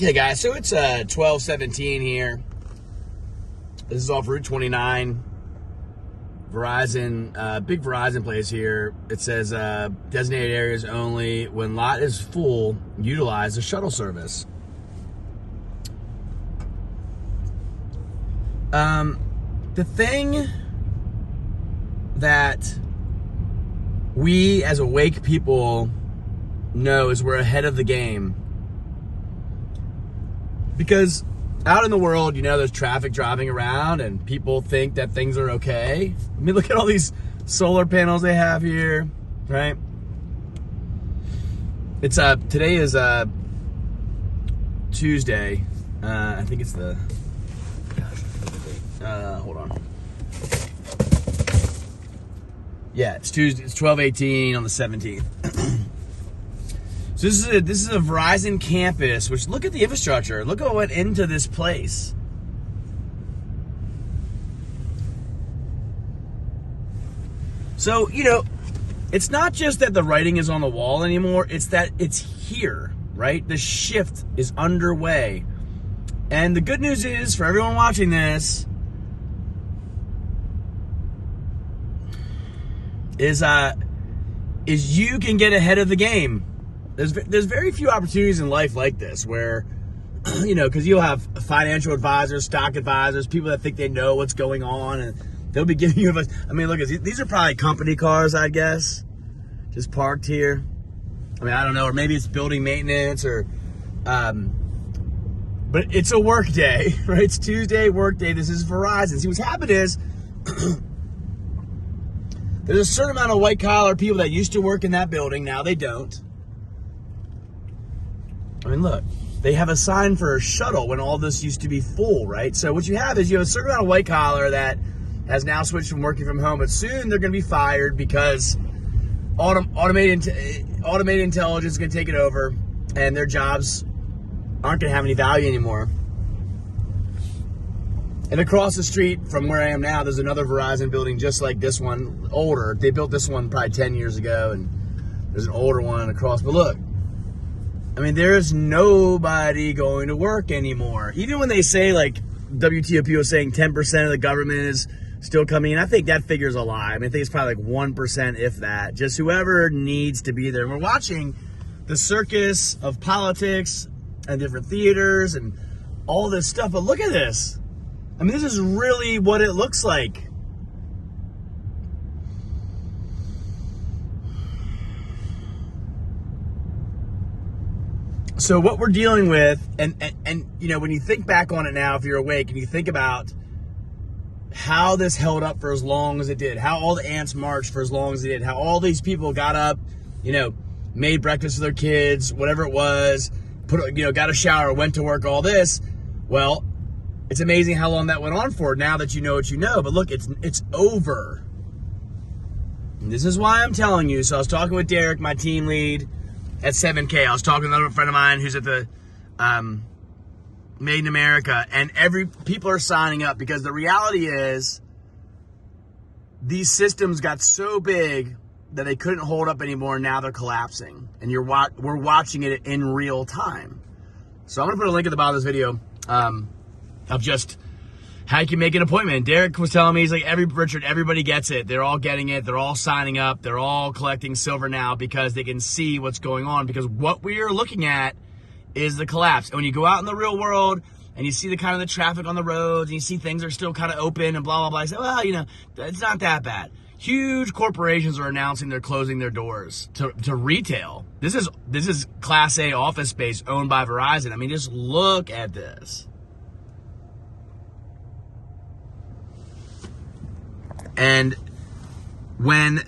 Okay, guys, so it's 12:17 here. This is off Route 29. Verizon, big Verizon place here. It says designated areas only. When lot is full, utilize the shuttle service. The thing that we as awake people know is we're ahead of the game. Because out in the world, you know, there's traffic driving around and people think that things are okay. I mean, look at all these solar panels they have here, right? It's today is Tuesday. I think it's the hold on. Yeah, it's Tuesday. It's 12/18 on the 17th. So this is a Verizon campus, which look at the infrastructure. Look at what went into this place. So, you know, it's not just that the writing is on the wall anymore, it's that it's here, right? The shift is underway. And the good news is, for everyone watching this, is you can get ahead of the game. There's very few opportunities in life like this where, you know, because you'll have financial advisors, stock advisors, people that think they know what's going on, and they'll be giving you advice. I mean, look, these are probably company cars, I guess, just parked here. I mean, I don't know, or maybe it's building maintenance, or, but it's a work day, right? It's Tuesday, work day. This is Verizon. See, what's happened is there's a certain amount of white collar people that used to work in that building. Now they don't. I mean, look, they have a sign for a shuttle when all this used to be full, right? So what you have is you have a certain amount of white collar that has now switched from working from home, but soon they're going to be fired because automated intelligence is going to take it over, and their jobs aren't going to have any value anymore. And across the street from where I am now, there's another Verizon building just like this one, older. They built this one probably 10 years ago, and there's an older one across. But look, I mean, there's nobody going to work anymore. Even when they say, like, WTOP was saying 10% of the government is still coming in, I think that figure's a lie. I mean, I think it's probably like 1%, if that. Just whoever needs to be there. And we're watching the circus of politics and different theaters and all this stuff. But look at this. I mean, this is really what it looks like. So what we're dealing with, and you know, when you think back on it now, if you're awake, and you think about how this held up for as long as it did, how all the ants marched for as long as it did, how all these people got up, you know, made breakfast for their kids, whatever it was, got a shower, went to work, all this. Well, it's amazing how long that went on for now that you know what you know. But look, it's over. And this is why I'm telling you. So I was talking with Derek, my team lead at 7K. I was talking to another friend of mine who's at the Made in America, and people are signing up because the reality is these systems got so big that they couldn't hold up anymore, and now they're collapsing. And we're watching it in real time. So I'm gonna put a link at the bottom of this video of just how you can make an appointment. Derek was telling me, he's like, Richard, everybody gets it. They're all getting it. They're all signing up. They're all collecting silver now because they can see what's going on. Because what we are looking at is the collapse. And when you go out in the real world and you see the kind of the traffic on the roads and you see things are still kind of open and blah, blah, blah, you say, well, you know, it's not that bad. Huge corporations are announcing they're closing their doors to retail. This is Class A office space owned by Verizon. I mean, just look at this. And when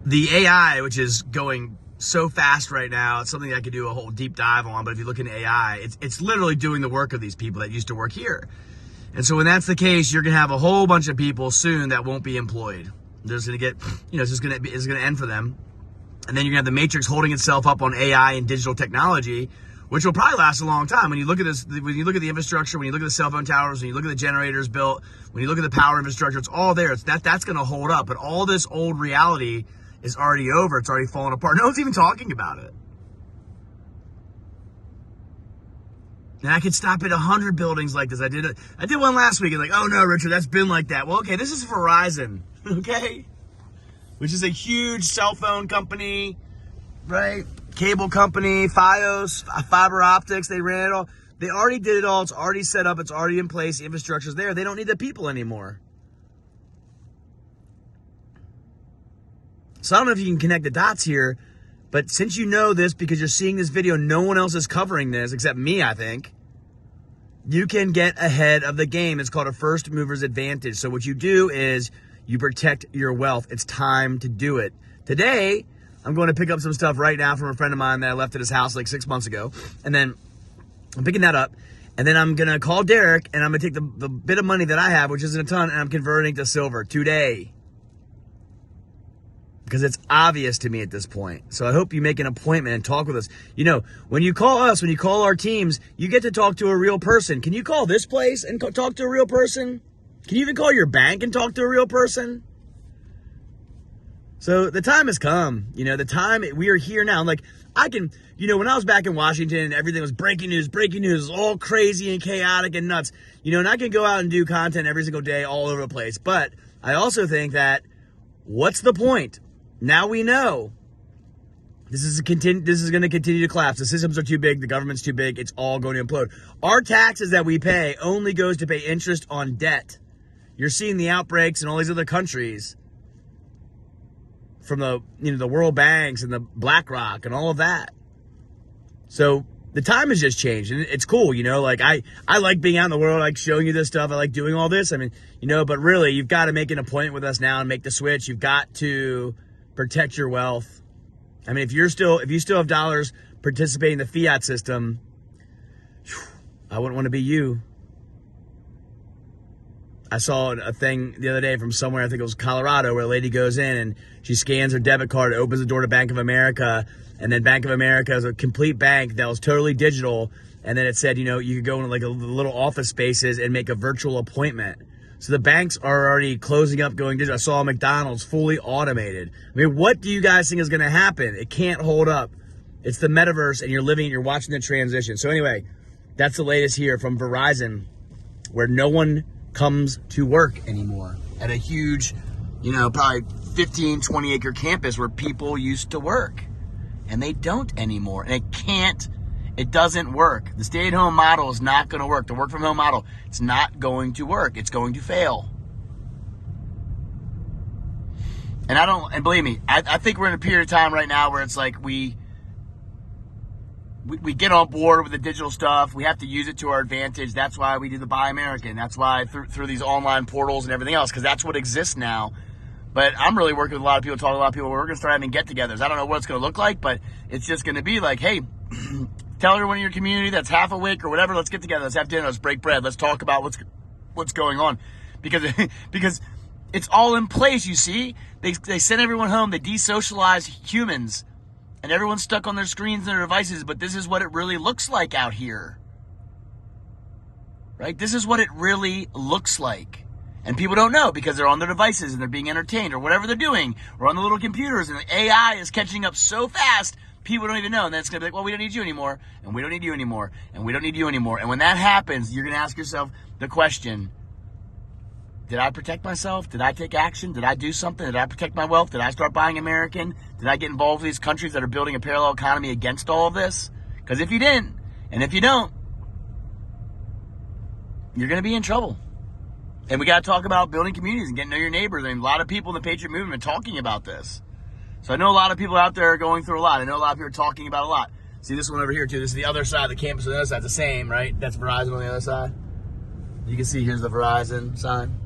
the AI, which is going so fast right now, it's something I could do a whole deep dive on, but if you look into AI, it's literally doing the work of these people that used to work here. And so when that's the case, you're going to have a whole bunch of people soon that won't be employed. They're just going to get, you know, it's going to end for them. And then you're going to have the matrix holding itself up on AI and digital technology, which will probably last a long time. When you look at this, when you look at the infrastructure, when you look at the cell phone towers, when you look at the generators built, when you look at the power infrastructure, it's all there. That's going to hold up. But all this old reality is already over. It's already fallen apart. No one's even talking about it. And I could stop at 100 buildings like this. I did one last week. And like, oh no, Richard, that's been like that. Well, okay, this is Verizon, okay? Which is a huge cell phone company, right? Cable company, Fios, fiber optics. They ran it all. They already did it all. It's already set up. It's already in place. The infrastructure's there. They don't need the people anymore. So I don't know if you can connect the dots here, but since you know this, because you're seeing this video, no one else is covering this except me, I think. You can get ahead of the game. It's called a first mover's advantage. So what you do is you protect your wealth. It's time to do it. Today, I'm going to pick up some stuff right now from a friend of mine that I left at his house like 6 months ago. And then I'm picking that up. And then I'm going to call Derek and I'm going to take the bit of money that I have, which isn't a ton, and I'm converting to silver today. Because it's obvious to me at this point. So I hope you make an appointment and talk with us. You know, when you call us, when you call our teams, you get to talk to a real person. Can you call this place and talk to a real person? Can you even call your bank and talk to a real person? So the time has come. You know, the time, we are here now. Like, I can, you know, when I was back in Washington, everything was breaking news, all crazy and chaotic and nuts. You know, and I can go out and do content every single day all over the place. But I also think that, what's the point? Now we know this is going to continue to collapse. The systems are too big. The government's too big. It's all going to implode. Our taxes that we pay only goes to pay interest on debt. You're seeing the outbreaks in all these other countries from the World Banks and the BlackRock and all of that. So the time has just changed, and it's cool, you know, like I like being out in the world, I like showing you this stuff. I like doing all this. I mean, you know, but really you've got to make an appointment with us now and make the switch. You've got to protect your wealth. I mean, if you still have dollars participating in the fiat system, I wouldn't want to be you. I saw a thing the other day from somewhere, I think it was Colorado, where a lady goes in and she scans her debit card, opens the door to Bank of America, and then Bank of America is a complete bank that was totally digital, and then it said, you know, you could go into like a little office spaces and make a virtual appointment. So the banks are already closing up, going digital. I saw McDonald's fully automated. I mean, what do you guys think is going to happen? It can't hold up. It's the metaverse, and you're watching the transition. So anyway, that's the latest here from Verizon, where no one comes to work anymore at a huge, you know, probably 15, 20 acre campus where people used to work, and they don't anymore. And it doesn't work. The stay-at-home model is not going to work. The work-from-home model, it's not going to work. It's going to fail. And believe me, I think we're in a period of time right now where it's like we get on board with the digital stuff. We have to use it to our advantage. That's why we do the Buy American. That's why through these online portals and everything else, because that's what exists now. But I'm really working with a lot of people, talking to a lot of people. We're going to start having get-togethers. I don't know what it's going to look like, but it's just going to be like, hey, tell everyone in your community that's half awake or whatever, let's get together. Let's have dinner. Let's break bread. Let's talk about what's going on. Because it's all in place, you see. They send everyone home. They desocialize humans. And everyone's stuck on their screens and their devices. But this is what it really looks like out here. Right? This is what it really looks like. And people don't know because they're on their devices and they're being entertained or whatever they're doing. Or on the little computers. And the AI is catching up so fast, people don't even know. And then it's going to be like, well, we don't need you anymore. And we don't need you anymore. And we don't need you anymore. And when that happens, you're going to ask yourself the question, did I protect myself? Did I take action? Did I do something? Did I protect my wealth? Did I start buying American? Did I get involved with these countries that are building a parallel economy against all of this? Because if you didn't, and if you don't, you're going to be in trouble. And we got to talk about building communities and getting to know your neighbors. I mean, a lot of people in the Patriot movement are talking about this. So I know a lot of people out there are going through a lot. I know a lot of people are talking about a lot. See this one over here too. This is the other side of the campus. On the other side, the same, right? That's Verizon on the other side. You can see here's the Verizon sign.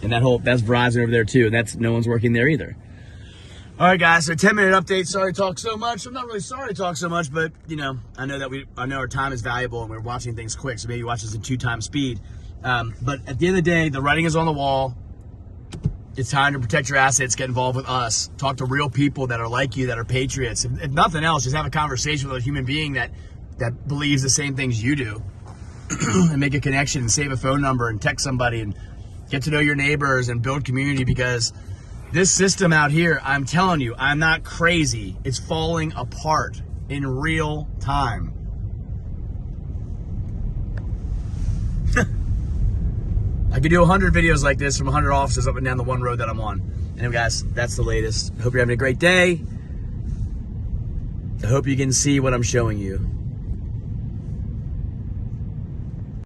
And that's Verizon over there too. And no one's working there either. All right, guys. So 10-minute update. Sorry to talk so much. I'm not really sorry to talk so much, but you know, I know our time is valuable and we're watching things quick. So maybe watch this in 2x speed. But at the end of the day, the writing is on the wall. It's time to protect your assets. Get involved with us. Talk to real people that are like you, that are patriots. If nothing else, just have a conversation with a human being that believes the same things you do. And make a connection and save a phone number and text somebody and get to know your neighbors and build community, because this system out here, I'm telling you, I'm not crazy. It's falling apart in real time. I could do 100 videos like this from 100 offices up and down the one road that I'm on. Anyway, guys, that's the latest. Hope you're having a great day. I hope you can see what I'm showing you.